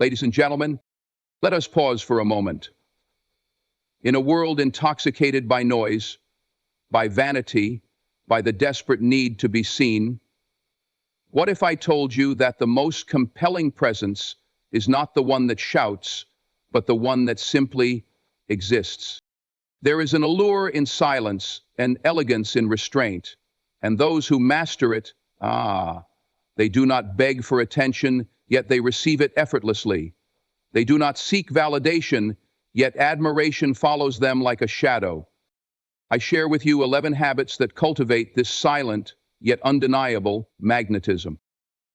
Ladies and gentlemen, let us pause for a moment. In a world intoxicated by noise, by vanity, by the desperate need to be seen, what if I told you that the most compelling presence is not the one that shouts, but the one that simply exists? There is an allure in silence, an elegance in restraint, and those who master it, they do not beg for attention, yet they receive it effortlessly. They do not seek validation, yet admiration follows them like a shadow. I share with you 11 habits that cultivate this silent, yet undeniable magnetism.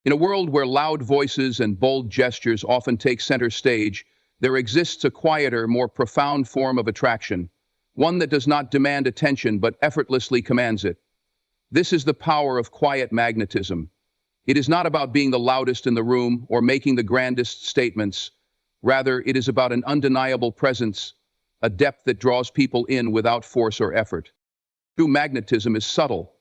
In a world where loud voices and bold gestures often take center stage, there exists a quieter, more profound form of attraction, one that does not demand attention but effortlessly commands it. This is the power of quiet magnetism. It is not about being the loudest in the room or making the grandest statements. Rather, it is about an undeniable presence, a depth that draws people in without force or effort. True magnetism is subtle.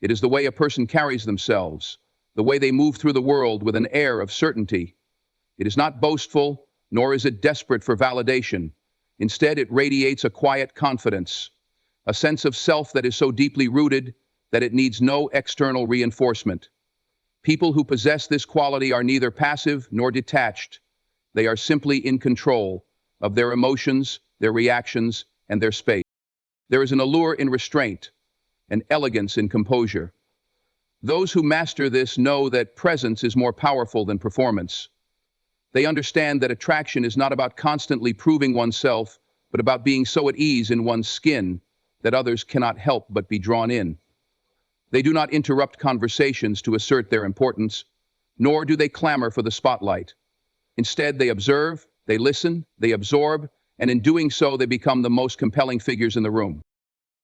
It is the way a person carries themselves, the way they move through the world with an air of certainty. It is not boastful, nor is it desperate for validation. Instead, it radiates a quiet confidence, a sense of self that is so deeply rooted that it needs no external reinforcement. People who possess this quality are neither passive nor detached. They are simply in control of their emotions, their reactions, and their space. There is an allure in restraint, an elegance in composure. Those who master this know that presence is more powerful than performance. They understand that attraction is not about constantly proving oneself, but about being so at ease in one's skin that others cannot help but be drawn in. They do not interrupt conversations to assert their importance, nor do they clamor for the spotlight. Instead, they observe, they listen, they absorb, and in doing so, they become the most compelling figures in the room.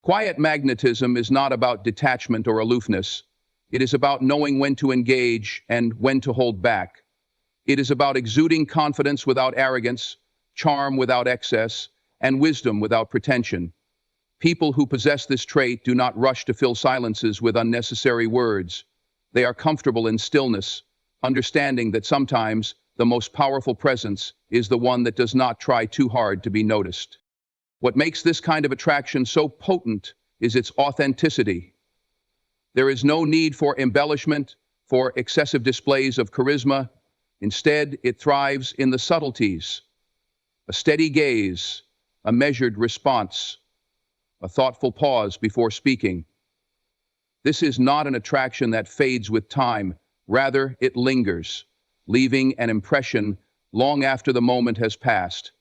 Quiet magnetism is not about detachment or aloofness. It is about knowing when to engage and when to hold back. It is about exuding confidence without arrogance, charm without excess, and wisdom without pretension. People who possess this trait do not rush to fill silences with unnecessary words. They are comfortable in stillness, understanding that sometimes the most powerful presence is the one that does not try too hard to be noticed. What makes this kind of attraction so potent is its authenticity. There is no need for embellishment, for excessive displays of charisma. Instead, it thrives in the subtleties. A steady gaze, a measured response, a thoughtful pause before speaking. This is not an attraction that fades with time. Rather, it lingers, leaving an impression long after the moment has passed.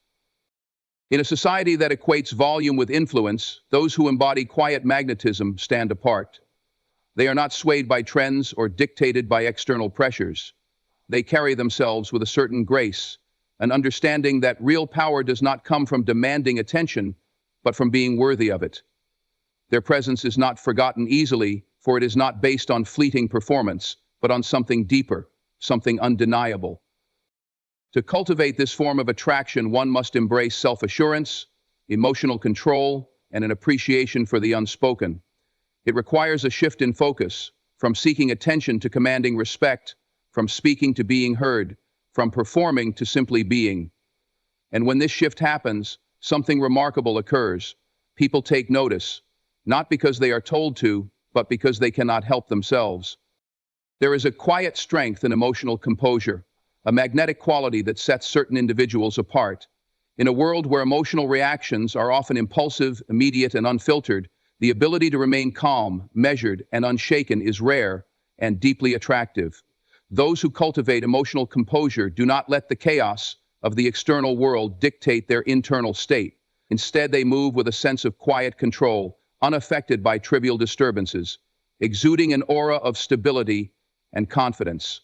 In a society that equates volume with influence, those who embody quiet magnetism stand apart. They are not swayed by trends or dictated by external pressures. They carry themselves with a certain grace, an understanding that real power does not come from demanding attention, but from being worthy of it. Their presence is not forgotten easily, for it is not based on fleeting performance, but on something deeper, something undeniable. To cultivate this form of attraction, one must embrace self-assurance, emotional control, and an appreciation for the unspoken. It requires a shift in focus, from seeking attention to commanding respect, from speaking to being heard, from performing to simply being. And when this shift happens, something remarkable occurs. People take notice, not because they are told to, but because they cannot help themselves. There is a quiet strength and emotional composure, a magnetic quality that sets certain individuals apart. In a world where emotional reactions are often impulsive, immediate, and unfiltered, the ability to remain calm, measured, and unshaken is rare and deeply attractive. Those who cultivate emotional composure do not let the chaos of the external world dictate their internal state. Instead, they move with a sense of quiet control, unaffected by trivial disturbances, exuding an aura of stability and confidence.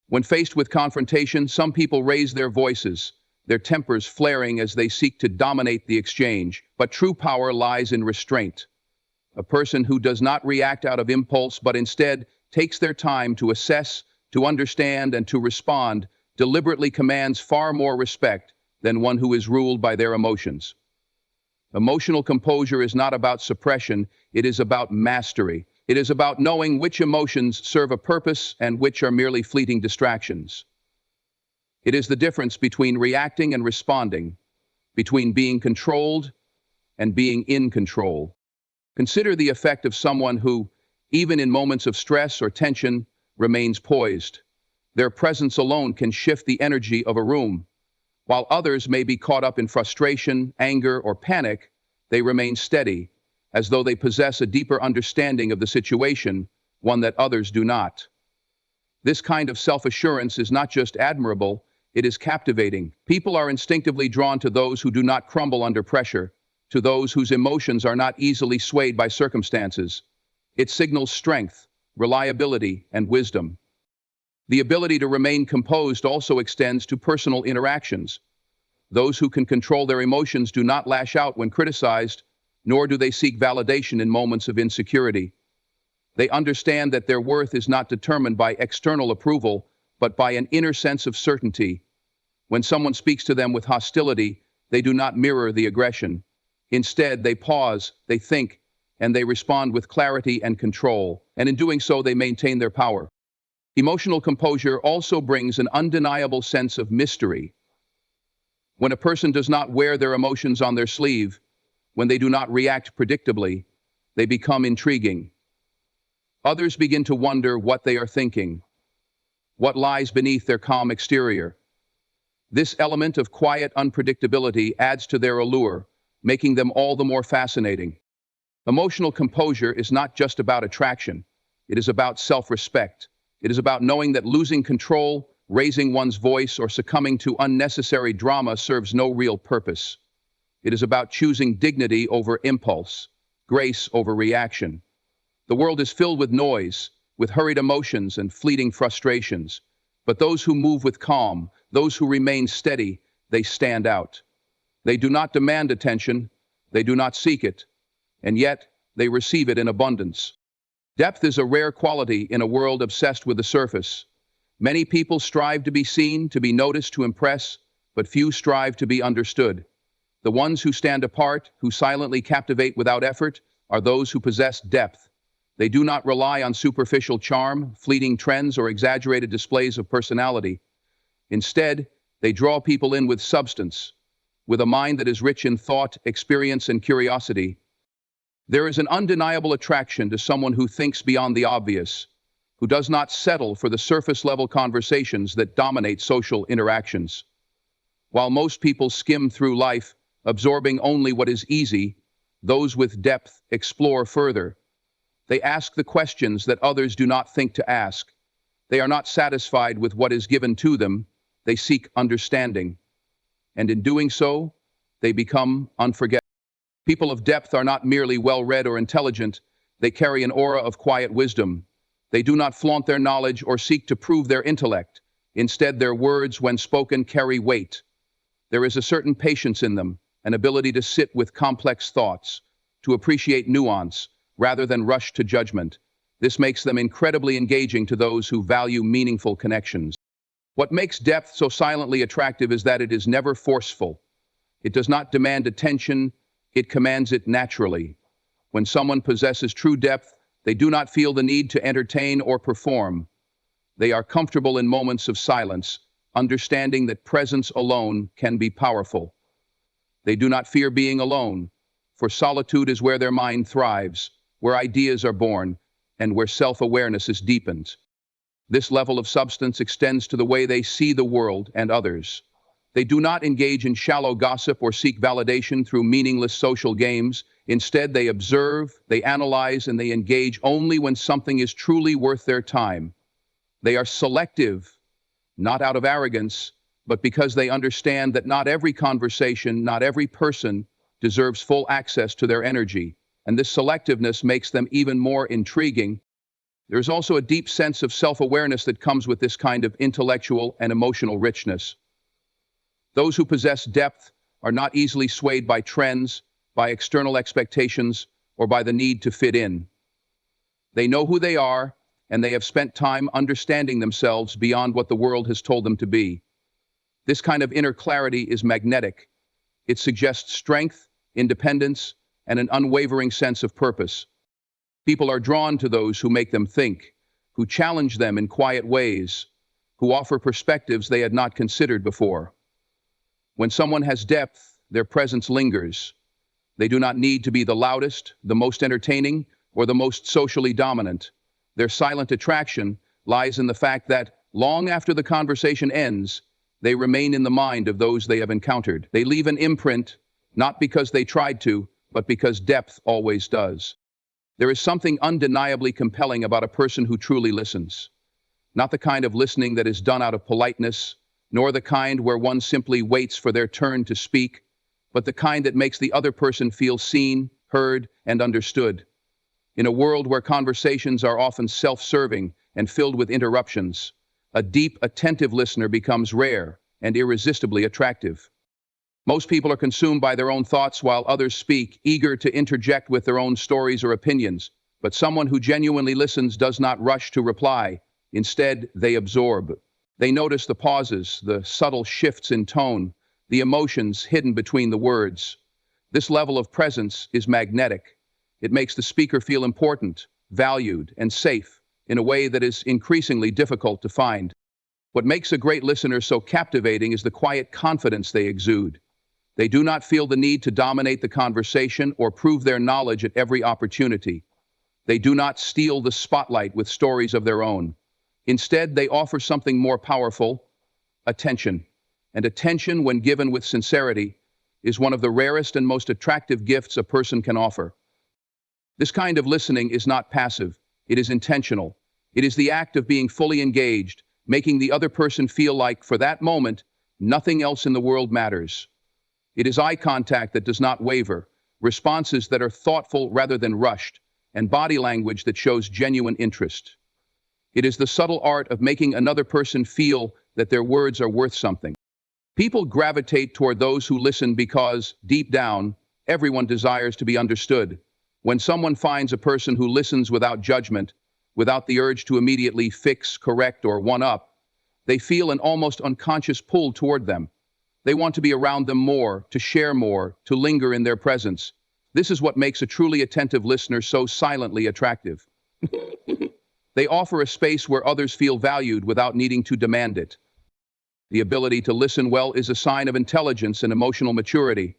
When faced with confrontation, some people raise their voices, their tempers flaring as they seek to dominate the exchange. But true power lies in restraint. A person who does not react out of impulse, but instead takes their time to assess, to understand, and to respond, deliberately commands far more respect than one who is ruled by their emotions. Emotional composure is not about suppression, it is about mastery. It is about knowing which emotions serve a purpose and which are merely fleeting distractions. It is the difference between reacting and responding, between being controlled and being in control. Consider the effect of someone who, even in moments of stress or tension, remains poised. Their presence alone can shift the energy of a room. While others may be caught up in frustration, anger, or panic, they remain steady, as though they possess a deeper understanding of the situation, one that others do not. This kind of self-assurance is not just admirable, it is captivating. People are instinctively drawn to those who do not crumble under pressure, to those whose emotions are not easily swayed by circumstances. It signals strength, reliability, and wisdom. The ability to remain composed also extends to personal interactions. Those who can control their emotions do not lash out when criticized, nor do they seek validation in moments of insecurity. They understand that their worth is not determined by external approval, but by an inner sense of certainty. When someone speaks to them with hostility, they do not mirror the aggression. Instead, they pause, they think, and they respond with clarity and control, and in doing so, they maintain their power. Emotional composure also brings an undeniable sense of mystery. When a person does not wear their emotions on their sleeve, when they do not react predictably, they become intriguing. Others begin to wonder what they are thinking, what lies beneath their calm exterior. This element of quiet unpredictability adds to their allure, making them all the more fascinating. Emotional composure is not just about attraction, it is about self-respect. It is about knowing that losing control, raising one's voice, or succumbing to unnecessary drama serves no real purpose. It is about choosing dignity over impulse, grace over reaction. The world is filled with noise, with hurried emotions and fleeting frustrations. But those who move with calm, those who remain steady, they stand out. They do not demand attention, they do not seek it, and yet they receive it in abundance. Depth is a rare quality in a world obsessed with the surface. Many people strive to be seen, to be noticed, to impress, but few strive to be understood. The ones who stand apart, who silently captivate without effort, are those who possess depth. They do not rely on superficial charm, fleeting trends, or exaggerated displays of personality. Instead, they draw people in with substance, with a mind that is rich in thought, experience, and curiosity. There is an undeniable attraction to someone who thinks beyond the obvious, who does not settle for the surface-level conversations that dominate social interactions. While most people skim through life, absorbing only what is easy, those with depth explore further. They ask the questions that others do not think to ask. They are not satisfied with what is given to them, they seek understanding. And in doing so, they become unforgettable. People of depth are not merely well-read or intelligent, they carry an aura of quiet wisdom. They do not flaunt their knowledge or seek to prove their intellect. Instead, their words, when spoken, carry weight. There is a certain patience in them, an ability to sit with complex thoughts, to appreciate nuance, rather than rush to judgment. This makes them incredibly engaging to those who value meaningful connections. What makes depth so silently attractive is that it is never forceful. It does not demand attention, it commands it naturally. When someone possesses true depth, they do not feel the need to entertain or perform. They are comfortable in moments of silence, understanding that presence alone can be powerful. They do not fear being alone, for solitude is where their mind thrives, where ideas are born, and where self-awareness is deepened. This level of substance extends to the way they see the world and others. They do not engage in shallow gossip or seek validation through meaningless social games. Instead, they observe, they analyze, and they engage only when something is truly worth their time. They are selective, not out of arrogance, but because they understand that not every conversation, not every person deserves full access to their energy, and this selectiveness makes them even more intriguing. There is also a deep sense of self-awareness that comes with this kind of intellectual and emotional richness. Those who possess depth are not easily swayed by trends, by external expectations, or by the need to fit in. They know who they are, and they have spent time understanding themselves beyond what the world has told them to be. This kind of inner clarity is magnetic. It suggests strength, independence, and an unwavering sense of purpose. People are drawn to those who make them think, who challenge them in quiet ways, who offer perspectives they had not considered before. When someone has depth, their presence lingers. They do not need to be the loudest, the most entertaining, or the most socially dominant. Their silent attraction lies in the fact that, long after the conversation ends, they remain in the mind of those they have encountered. They leave an imprint, not because they tried to, but because depth always does. There is something undeniably compelling about a person who truly listens. Not the kind of listening that is done out of politeness, nor the kind where one simply waits for their turn to speak, but the kind that makes the other person feel seen, heard, and understood. In a world where conversations are often self-serving and filled with interruptions, a deep, attentive listener becomes rare and irresistibly attractive. Most people are consumed by their own thoughts while others speak, eager to interject with their own stories or opinions. But someone who genuinely listens does not rush to reply. Instead, they absorb. They notice the pauses, the subtle shifts in tone, the emotions hidden between the words. This level of presence is magnetic. It makes the speaker feel important, valued, and safe in a way that is increasingly difficult to find. What makes a great listener so captivating is the quiet confidence they exude. They do not feel the need to dominate the conversation or prove their knowledge at every opportunity. They do not steal the spotlight with stories of their own. Instead, they offer something more powerful: attention. And attention, when given with sincerity, is one of the rarest and most attractive gifts a person can offer. This kind of listening is not passive, it is intentional. It is the act of being fully engaged, making the other person feel like, for that moment, nothing else in the world matters. It is eye contact that does not waver, responses that are thoughtful rather than rushed, and body language that shows genuine interest. It is the subtle art of making another person feel that their words are worth something. People gravitate toward those who listen because, deep down, everyone desires to be understood. When someone finds a person who listens without judgment, without the urge to immediately fix, correct, or one-up, they feel an almost unconscious pull toward them. They want to be around them more, to share more, to linger in their presence. This is what makes a truly attentive listener so silently attractive. They offer a space where others feel valued without needing to demand it. The ability to listen well is a sign of intelligence and emotional maturity.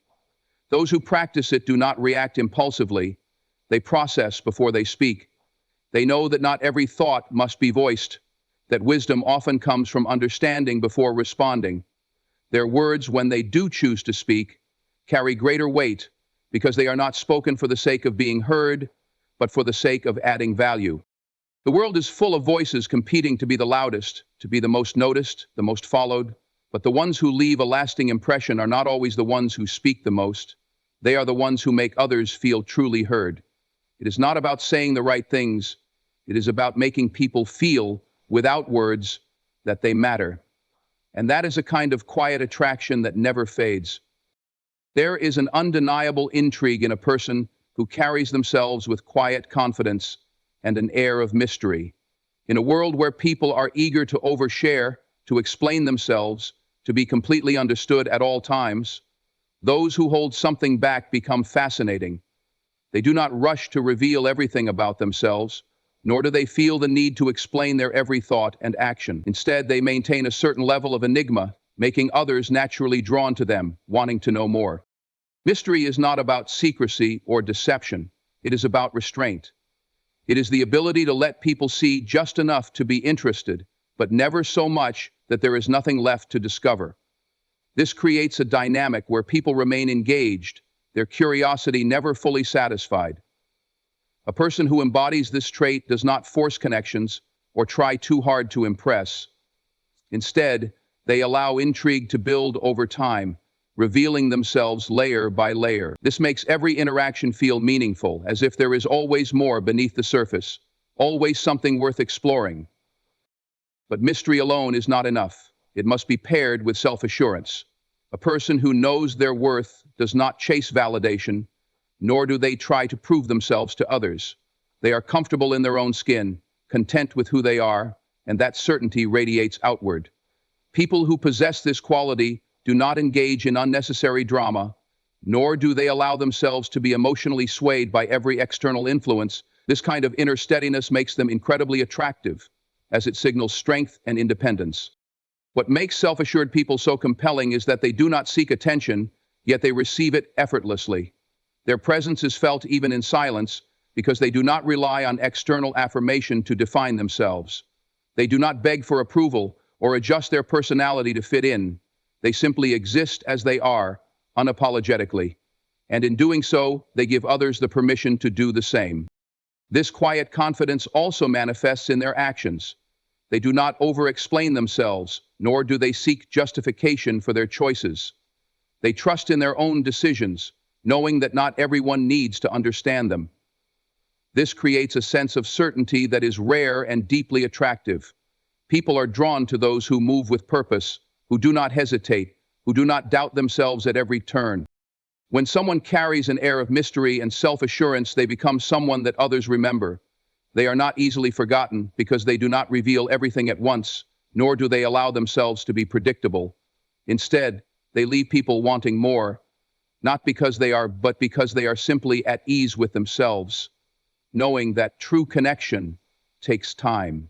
Those who practice it do not react impulsively. They process before they speak. They know that not every thought must be voiced, that wisdom often comes from understanding before responding. Their words, when they do choose to speak, carry greater weight because they are not spoken for the sake of being heard, but for the sake of adding value. The world is full of voices competing to be the loudest, to be the most noticed, the most followed, but the ones who leave a lasting impression are not always the ones who speak the most. They are the ones who make others feel truly heard. It is not about saying the right things. It is about making people feel, without words, that they matter. And that is a kind of quiet attraction that never fades. There is an undeniable intrigue in a person who carries themselves with quiet confidence and an air of mystery. In a world where people are eager to overshare, to explain themselves, to be completely understood at all times, those who hold something back become fascinating. They do not rush to reveal everything about themselves, nor do they feel the need to explain their every thought and action. Instead, they maintain a certain level of enigma, making others naturally drawn to them, wanting to know more. Mystery is not about secrecy or deception. It is about restraint. It is the ability to let people see just enough to be interested, but never so much that there is nothing left to discover. This creates a dynamic where people remain engaged, their curiosity never fully satisfied. A person who embodies this trait does not force connections or try too hard to impress. Instead, they allow intrigue to build over time, revealing themselves layer by layer. This makes every interaction feel meaningful, as if there is always more beneath the surface, always something worth exploring. But mystery alone is not enough. It must be paired with self-assurance. A person who knows their worth does not chase validation, nor do they try to prove themselves to others. They are comfortable in their own skin, content with who they are, and that certainty radiates outward. People who possess this quality do not engage in unnecessary drama, nor do they allow themselves to be emotionally swayed by every external influence. This kind of inner steadiness makes them incredibly attractive. as it signals strength and independence. What makes self-assured people so compelling is that they do not seek attention, yet they receive it effortlessly. Their presence is felt even in silence because they do not rely on external affirmation to define themselves. They do not beg for approval or adjust their personality to fit in. They simply exist as they are, unapologetically. And in doing so, they give others the permission to do the same. This quiet confidence also manifests in their actions. They do not over-explain themselves, nor do they seek justification for their choices. They trust in their own decisions, knowing that not everyone needs to understand them. This creates a sense of certainty that is rare and deeply attractive. People are drawn to those who move with purpose, who do not hesitate, who do not doubt themselves at every turn. When someone carries an air of mystery and self-assurance, they become someone that others remember. They are not easily forgotten because they do not reveal everything at once, nor do they allow themselves to be predictable. Instead, they leave people wanting more, not because they are, but because they are simply at ease with themselves, knowing that true connection takes time.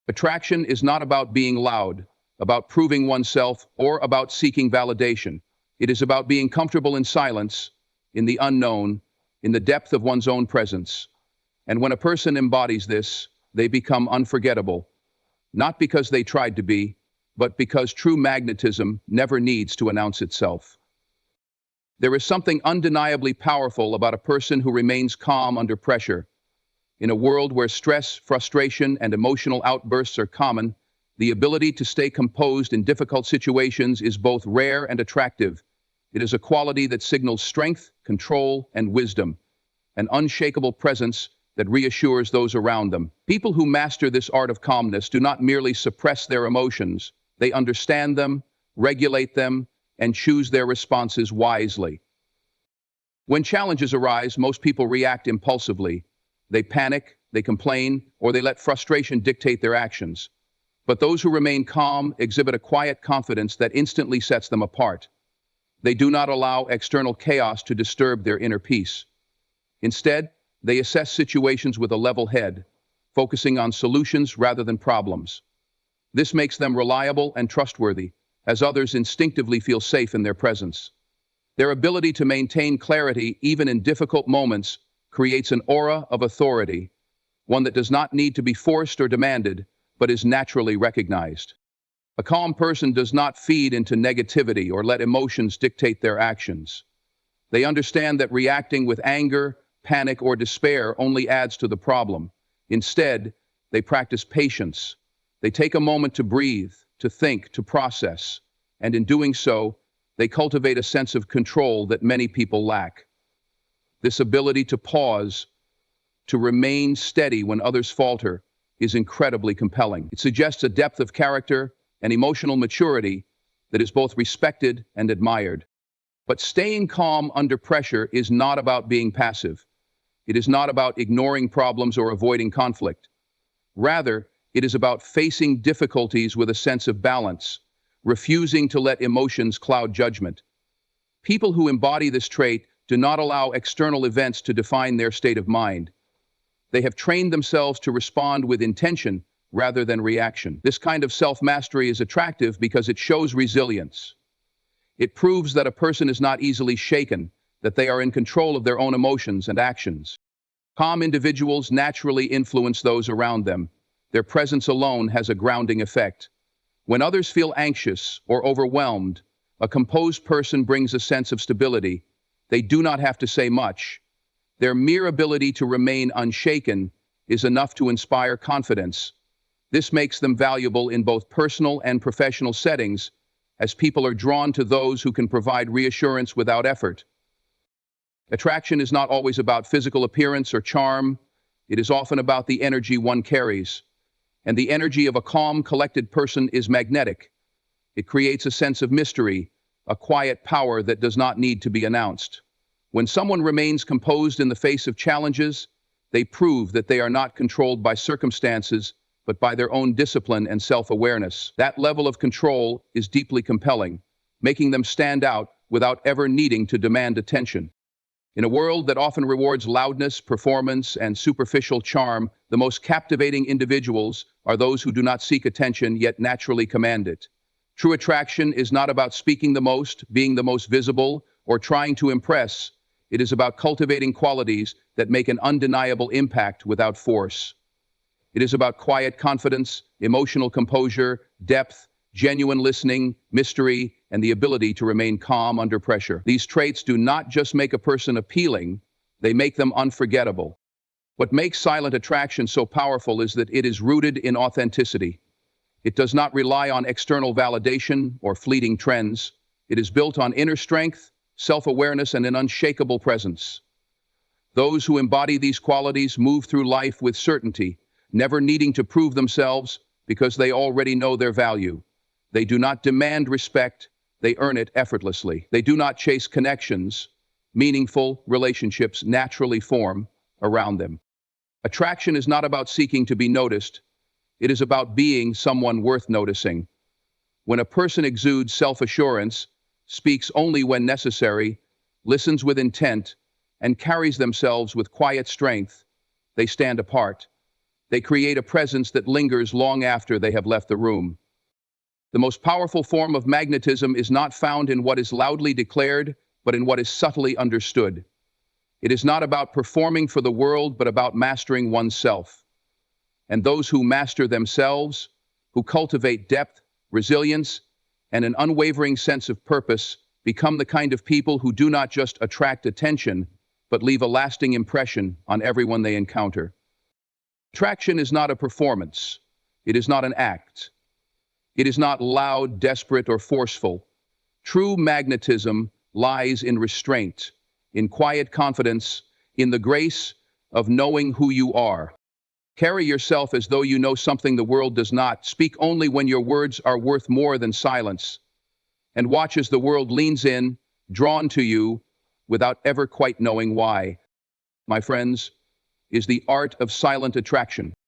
Attraction is not about being loud, about proving oneself, or about seeking validation. It is about being comfortable in silence, in the unknown, in the depth of one's own presence. And when a person embodies this, they become unforgettable, not because they tried to be, but because true magnetism never needs to announce itself. There is something undeniably powerful about a person who remains calm under pressure. In a world where stress, frustration, and emotional outbursts are common, the ability to stay composed in difficult situations is both rare and attractive. It is a quality that signals strength, control, and wisdom, an unshakable presence that reassures those around them. People who master this art of calmness do not merely suppress their emotions, they understand them, regulate them, and choose their responses wisely. When challenges arise, most people react impulsively. They panic, they complain, or they let frustration dictate their actions. But those who remain calm exhibit a quiet confidence that instantly sets them apart. They do not allow external chaos to disturb their inner peace. Instead, they assess situations with a level head, focusing on solutions rather than problems. This makes them reliable and trustworthy, as others instinctively feel safe in their presence. Their ability to maintain clarity even in difficult moments creates an aura of authority, one that does not need to be forced or demanded, but is naturally recognized. A calm person does not feed into negativity or let emotions dictate their actions. They understand that reacting with anger, panic, or despair only adds to the problem. Instead, they practice patience. They take a moment to breathe, to think, to process, and in doing so, they cultivate a sense of control that many people lack. This ability to pause, to remain steady when others falter, is incredibly compelling. It suggests a depth of character and emotional maturity that is both respected and admired. But staying calm under pressure is not about being passive. It is not about ignoring problems or avoiding conflict. Rather, it is about facing difficulties with a sense of balance, refusing to let emotions cloud judgment. People who embody this trait do not allow external events to define their state of mind. They have trained themselves to respond with intention rather than reaction. This kind of self-mastery is attractive because it shows resilience. It proves that a person is not easily shaken, that they are in control of their own emotions and actions. Calm individuals naturally influence those around them. Their presence alone has a grounding effect. When others feel anxious or overwhelmed, a composed person brings a sense of stability. They do not have to say much. Their mere ability to remain unshaken is enough to inspire confidence. This makes them valuable in both personal and professional settings, as people are drawn to those who can provide reassurance without effort. Attraction is not always about physical appearance or charm. It is often about the energy one carries. And the energy of a calm, collected person is magnetic. It creates a sense of mystery, a quiet power that does not need to be announced. When someone remains composed in the face of challenges, they prove that they are not controlled by circumstances, but by their own discipline and self-awareness. That level of control is deeply compelling, making them stand out without ever needing to demand attention. In a world that often rewards loudness, performance, and superficial charm, the most captivating individuals are those who do not seek attention yet naturally command it. True attraction is not about speaking the most, being the most visible, or trying to impress. It is about cultivating qualities that make an undeniable impact without force. It is about quiet confidence, emotional composure, depth, genuine listening, mystery, and the ability to remain calm under pressure. These traits do not just make a person appealing, they make them unforgettable. What makes silent attraction so powerful is that it is rooted in authenticity. It does not rely on external validation or fleeting trends. It is built on inner strength, self-awareness, and an unshakable presence. Those who embody these qualities move through life with certainty, never needing to prove themselves because they already know their value. They do not demand respect, they earn it effortlessly. They do not chase connections. Meaningful relationships naturally form around them. Attraction is not about seeking to be noticed. It is about being someone worth noticing. When a person exudes self-assurance, speaks only when necessary, listens with intent, and carries themselves with quiet strength, they stand apart. They create a presence that lingers long after they have left the room. The most powerful form of magnetism is not found in what is loudly declared, but in what is subtly understood. It is not about performing for the world, but about mastering oneself. And those who master themselves, who cultivate depth, resilience, and an unwavering sense of purpose, become the kind of people who do not just attract attention, but leave a lasting impression on everyone they encounter. Attraction is not a performance. It is not an act. It is not loud, desperate, or forceful. True magnetism lies in restraint, in quiet confidence, in the grace of knowing who you are. Carry yourself as though you know something the world does not. Speak only when your words are worth more than silence. And watch as the world leans in, drawn to you, without ever quite knowing why. My friends, is the art of silent attraction.